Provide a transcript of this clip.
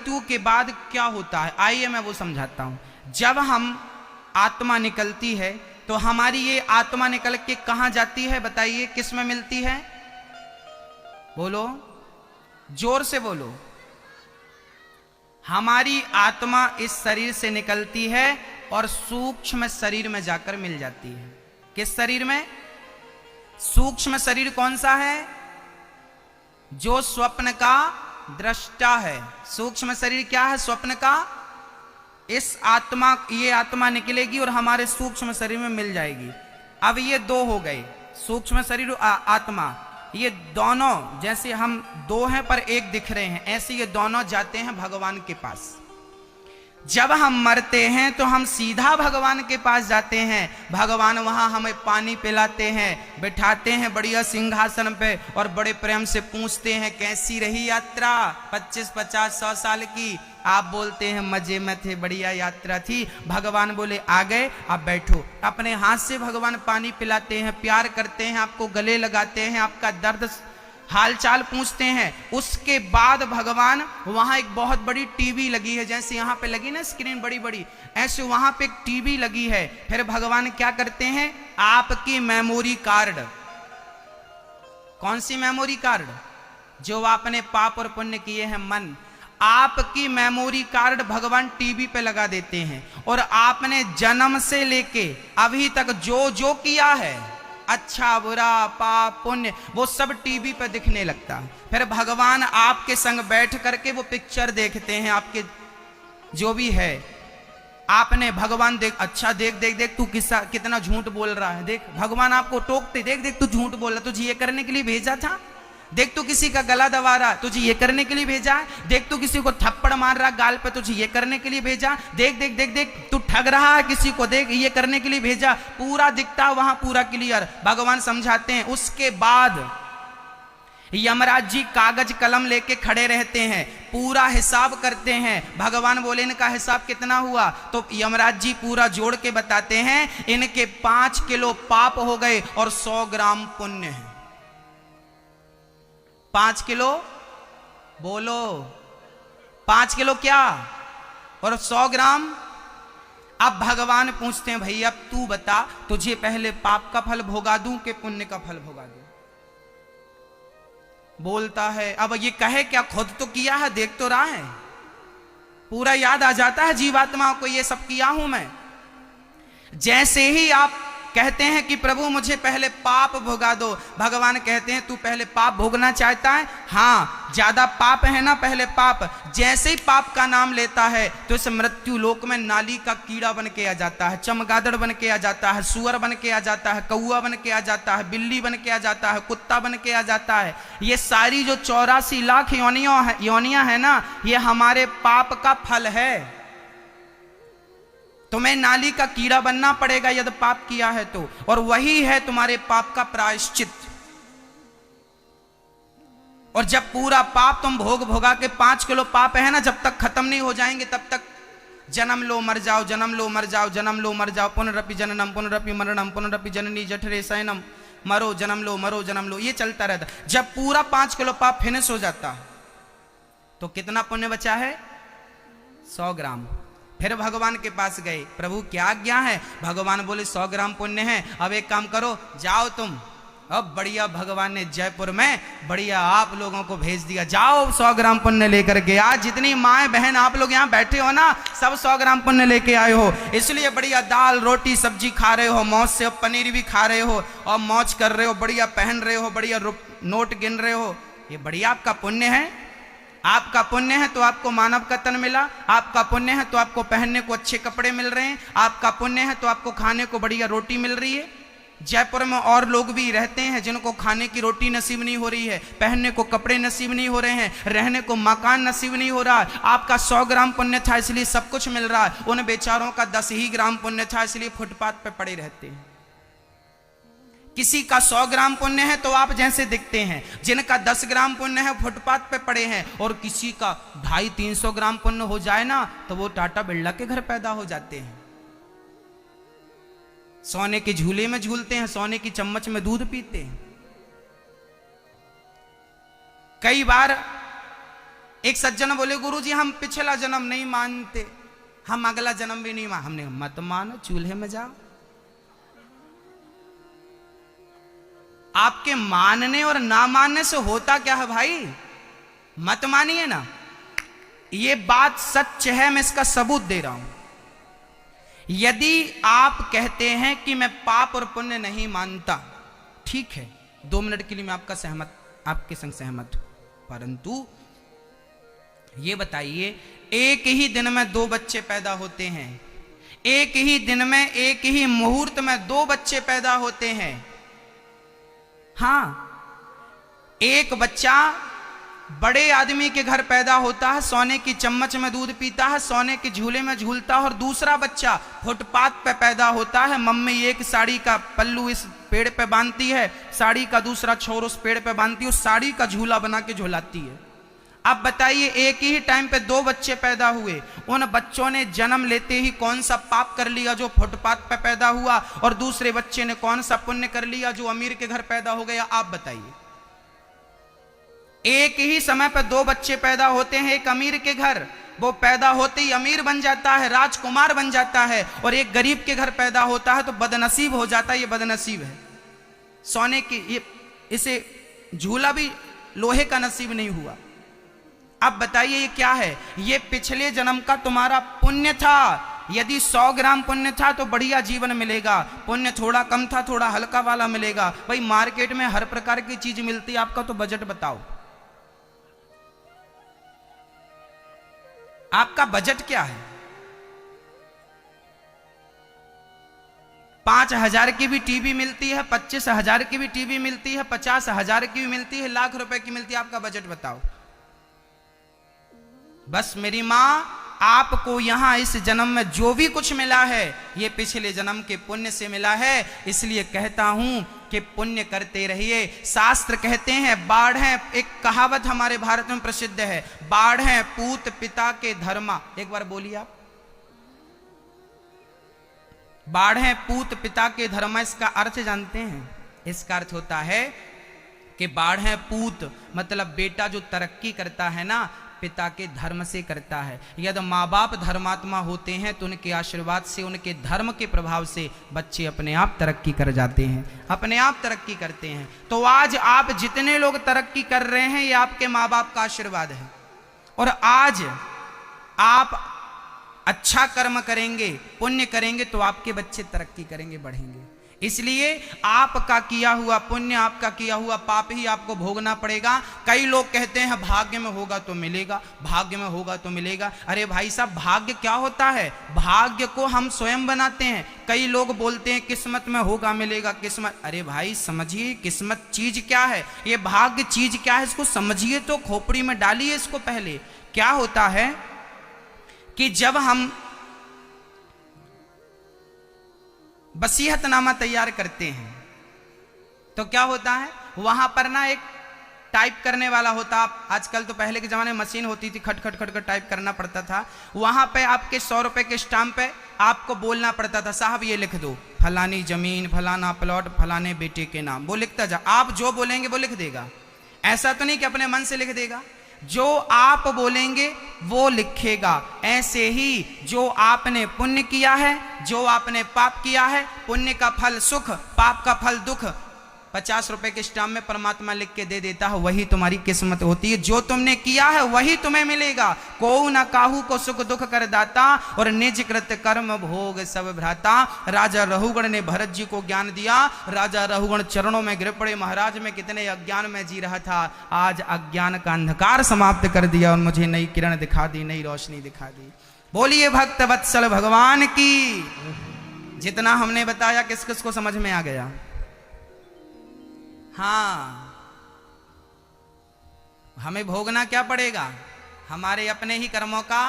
मृत्यु के बाद क्या होता है, आइए मैं वो समझाता हूं। जब हम आत्मा निकलती है तो हमारी ये आत्मा निकल के कहां जाती है, बताइए किस में मिलती है? बोलो, जोर से बोलो। हमारी आत्मा इस शरीर से निकलती है और सूक्ष्म शरीर में जाकर मिल जाती है। किस शरीर में? सूक्ष्म शरीर कौन सा है? जो स्वप्न का दृष्टा है। सूक्ष्म शरीर क्या है? स्वप्न का। इस आत्मा, ये आत्मा निकलेगी और हमारे सूक्ष्म शरीर में मिल जाएगी। अब ये दो हो गए, सूक्ष्म शरीर और आत्मा। ये दोनों जैसे हम दो हैं पर एक दिख रहे हैं, ऐसे ये दोनों जाते हैं भगवान के पास। जब हम मरते हैं तो हम सीधा भगवान के पास जाते हैं। भगवान वहां हमें पानी पिलाते हैं, बिठाते हैं बढ़िया सिंहासन पे और बड़े प्रेम से पूछते हैं कैसी रही यात्रा 25, 50, 100 साल की। आप बोलते हैं मजे में थे, बढ़िया यात्रा थी। भगवान बोले आ गए, आप बैठो। अपने हाथ से भगवान पानी पिलाते हैं, प्यार करते हैं, आपको गले लगाते हैं, आपका दर्द हालचाल पूछते हैं। उसके बाद भगवान, वहां एक बहुत बड़ी टीवी लगी है, जैसे यहां पे लगी ना स्क्रीन बड़ी बड़ी, ऐसे वहां पे एक टीवी लगी है। फिर भगवान क्या करते हैं? आपकी मेमोरी कार्ड। कौन सी मेमोरी कार्ड? जो आपने पाप और पुण्य किए हैं, मन, आपकी मेमोरी कार्ड भगवान टीवी पे लगा देते हैं। और आपने जन्म से लेके अभी तक जो जो किया है, अच्छा बुरा पाप पुण्य, वो सब टीवी पे दिखने लगता है। फिर भगवान आपके संग बैठ करके वो पिक्चर देखते हैं, आपके जो भी है। आपने भगवान देख, अच्छा देख देख देख तू कितना झूठ बोल रहा है, देख भगवान आपको टोकते, देख देख तू झूठ बोल रहा, तुझे ये करने के लिए भेजा था। देख तू किसी का गला दबा रहा, तुझे ये करने के लिए भेजा है। देख तू किसी को थप्पड़ मार रहा गाल पे, तुझे ये करने के लिए भेजा। देख देख देख देख तू ठग रहा है किसी को, देख ये करने के लिए भेजा। पूरा दिखता वहां, पूरा क्लियर। भगवान समझाते हैं। उसके बाद यमराज जी कागज कलम लेके खड़े रहते हैं, पूरा हिसाब करते हैं। भगवान बोले इनका हिसाब कितना हुआ? तो यमराज जी पूरा जोड़ के बताते हैं, इनके 5 किलो पाप हो गए और 100 ग्राम पुण्य है। 5 किलो बोलो, 5 किलो क्या और 100 ग्राम। अब भगवान पूछते हैं भैया अब तू बता, तुझे पहले पाप का फल भोगा दूं कि पुण्य का फल भोगा दूं? बोलता है, अब ये कहे क्या, खुद तो किया है, देख तो रहा है, पूरा याद आ जाता है जीवात्मा को, ये सब किया हूं मैं। जैसे ही आप कहते हैं कि प्रभु मुझे पहले पाप भोगा दो, भगवान कहते हैं तू पहले पाप भोगना चाहता है? हाँ, ज्यादा पाप है ना, पहले पाप। जैसे ही पाप का नाम लेता है तो इस मृत्यु लोक में नाली का कीड़ा बन के आ जाता है, चमगादड़ बन के आ जाता है, सुअर बन के आ जाता है, कौआ बन के आ जाता है, बिल्ली बन के आ जाता है, कुत्ता बन के आ जाता है। ये सारी जो 84 लाख योनियां है ना, ये हमारे पाप का फल है। तुम्हें नाली का कीड़ा बनना पड़ेगा यदि पाप किया है तो, और वही है तुम्हारे पाप का प्रायश्चित। और जब पूरा पाप तुम भोगा के 5 किलो पाप है ना, जब तक खत्म नहीं हो जाएंगे तब तक जन्म लो मर जाओ, जन्म लो मर जाओ, जन्म लो मर जाओ, पुनरपि जननम पुनरपि मरणम पुनरपि जननी जठरे शयनम, मरो जन्म लो मरो जन्म लो, ये चलता रहता। जब पूरा 5 किलो पाप फिनिश हो जाता है तो कितना पुण्य बचा है? 100 ग्राम। फिर भगवान के पास गए, प्रभु क्या आज्ञा है? भगवान बोले 100 ग्राम पुण्य है, अब एक काम करो, जाओ तुम। अब बढ़िया भगवान ने जयपुर में बढ़िया आप लोगों को भेज दिया, जाओ 100 ग्राम पुण्य लेकर के। आज जितनी माएँ बहन आप लोग यहाँ बैठे हो ना, सब 100 ग्राम पुण्य लेके आए हो, इसलिए बढ़िया दाल रोटी सब्जी खा रहे हो, मौज से पनीर भी खा रहे हो और मौज कर रहे हो, बढ़िया पहन रहे हो, बढ़िया नोट गिन रहे हो। ये बढ़िया आपका पुण्य है। आपका पुण्य है तो आपको मानव का तन मिला, आपका पुण्य है तो आपको पहनने को अच्छे कपड़े मिल रहे हैं, आपका पुण्य है तो आपको खाने को बढ़िया रोटी मिल रही है। जयपुर में और लोग भी रहते हैं जिनको खाने की रोटी नसीब नहीं हो रही है, पहनने को कपड़े नसीब नहीं हो रहे हैं, रहने को मकान नसीब नहीं हो रहा। आपका 100 ग्राम पुण्य था इसलिए सब कुछ मिल रहा है, उन बेचारों का 10 ही ग्राम पुण्य था इसलिए फुटपाथ पे पड़े रहते हैं। किसी का 100 ग्राम पुण्य है तो आप जैसे दिखते हैं, जिनका 10 ग्राम पुण्य है फुटपाथ पे पड़े हैं, और किसी का 250-300 ग्राम पुण्य हो जाए ना तो वो टाटा बिरला के घर पैदा हो जाते हैं, सोने के झूले में झूलते हैं, सोने की चम्मच में दूध पीते हैं। कई बार एक सज्जन बोले गुरु जी हम पिछला जन्म नहीं मानते, हम अगला जन्म भी नहीं मान। हमने मत मानो, चूल्हे में जाओ। आपके मानने और ना मानने से होता क्या है भाई? मत मानिए ना, ये बात सच है, मैं इसका सबूत दे रहा हूं। यदि आप कहते हैं कि मैं पाप और पुण्य नहीं मानता, ठीक है, 2 मिनट के लिए मैं आपके संग सहमत हूं, परंतु ये बताइए, एक ही दिन में 2 बच्चे पैदा होते हैं, एक ही दिन में एक ही मुहूर्त में 2 बच्चे पैदा होते हैं। हां, एक बच्चा बड़े आदमी के घर पैदा होता है, सोने की चम्मच में दूध पीता है, सोने के झूले में झूलता है, और दूसरा बच्चा फुटपाथ पे पैदा होता है। मम्मी एक साड़ी का पल्लू इस पेड़ पे बांधती है, साड़ी का दूसरा छोर उस पेड़ पे बांधती है, उस साड़ी का झूला बना के झूलाती है। अब बताइए, एक ही टाइम पे 2 बच्चे पैदा हुए, उन बच्चों ने जन्म लेते ही कौन सा पाप कर लिया जो फुटपाथ पे पैदा हुआ, और दूसरे बच्चे ने कौन सा पुण्य कर लिया जो अमीर के घर पैदा हो गया? आप बताइए। एक ही समय पर 2 बच्चे पैदा होते हैं, एक अमीर के घर, वो पैदा होते ही अमीर बन जाता है, राजकुमार बन जाता है, और एक गरीब के घर पैदा होता है तो बदनसीब हो जाता है। ये बदनसीब है, सोने की इसे झूला भी लोहे का नसीब नहीं हुआ। अब बताइए ये क्या है? ये पिछले जन्म का तुम्हारा पुण्य था। यदि 100 ग्राम पुण्य था तो बढ़िया जीवन मिलेगा, पुण्य थोड़ा कम था, थोड़ा हल्का वाला मिलेगा। भाई मार्केट में हर प्रकार की चीज मिलती है, आपका तो बजट बताओ, आपका बजट क्या है? 5,000 की भी टीवी मिलती है, 25,000 की भी टीवी मिलती है, 50,000 की भी मिलती है, लाख रुपए की मिलती है, आपका बजट बताओ। बस मेरी मां, आपको यहां इस जन्म में जो भी कुछ मिला है ये पिछले जन्म के पुण्य से मिला है, इसलिए कहता हूं कि पुण्य करते रहिए। शास्त्र कहते हैं बाढ़ है, एक कहावत हमारे भारत में प्रसिद्ध है, बाढ़ है पूत पिता के धर्मा। एक बार बोलिए आप, बाढ़ है पूत पिता के धर्मा। इसका अर्थ जानते हैं? इसका अर्थ होता है कि बाढ़ है पूत मतलब बेटा जो तरक्की करता है ना, पिता के धर्म से करता है। यदि माँ बाप धर्मात्मा होते हैं तो उनके आशीर्वाद से, उनके धर्म के प्रभाव से बच्चे अपने आप तरक्की कर जाते हैं, अपने आप तरक्की करते हैं। तो आज आप जितने लोग तरक्की कर रहे हैं ये आपके माँ बाप का आशीर्वाद है। और आज आप अच्छा कर्म करेंगे, पुण्य करेंगे तो आपके बच्चे तरक्की करेंगे, बढ़ेंगे। इसलिए आपका किया हुआ पुण्य, आपका किया हुआ पाप ही आपको भोगना पड़ेगा। कई लोग कहते हैं भाग्य में होगा तो मिलेगा, भाग्य में होगा तो मिलेगा। अरे भाई साहब, भाग्य क्या होता है? भाग्य को हम स्वयं बनाते हैं। कई लोग बोलते हैं किस्मत में होगा मिलेगा, किस्मत। अरे भाई समझिए, किस्मत चीज क्या है, ये भाग्य चीज क्या है, इसको समझिए तो, खोपड़ी में डालिए इसको। पहले क्या होता है कि जब हम वसीयतनामा तैयार करते हैं तो क्या होता है, वहां पर ना एक टाइप करने वाला होता। आजकल तो, पहले के जमाने में मशीन होती थी, खट खट खट खट टाइप करना पड़ता था। वहां पे आपके 100 रुपए के स्टाम्प पे आपको बोलना पड़ता था, साहब ये लिख दो, फलानी जमीन, फलाना प्लॉट, फलाने बेटे के नाम। वो लिखता जा, आप जो बोलेंगे वो लिख देगा। ऐसा तो नहीं कि अपने मन से लिख देगा, जो आप बोलेंगे वो लिखेगा। ऐसे ही जो आपने पुण्य किया है, जो आपने पाप किया है, पुण्य का फल सुख, पाप का फल दुख, 50 रुपए के स्टाम्प में परमात्मा लिख के दे देता है। वही तुम्हारी किस्मत होती है, जो तुमने किया है वही तुम्हें मिलेगा। को न काहू को सुख दुख कर दाता, और निज कृत कर्म भोग सब भ्राता। राजा रहुगण ने भरत जी को ज्ञान दिया। राजा रहुगण चरणों में गिर पड़े, महाराज मैं कितने अज्ञान में जी रहा था, आज अज्ञान का अंधकार समाप्त कर दिया और मुझे नई किरण दिखा दी, नई रोशनी दिखा दी। बोलिए भक्त वत्सल भगवान की। जितना हमने बताया किस किस को समझ में आ गया? हाँ, हमें भोगना क्या पड़ेगा? हमारे अपने ही कर्मों का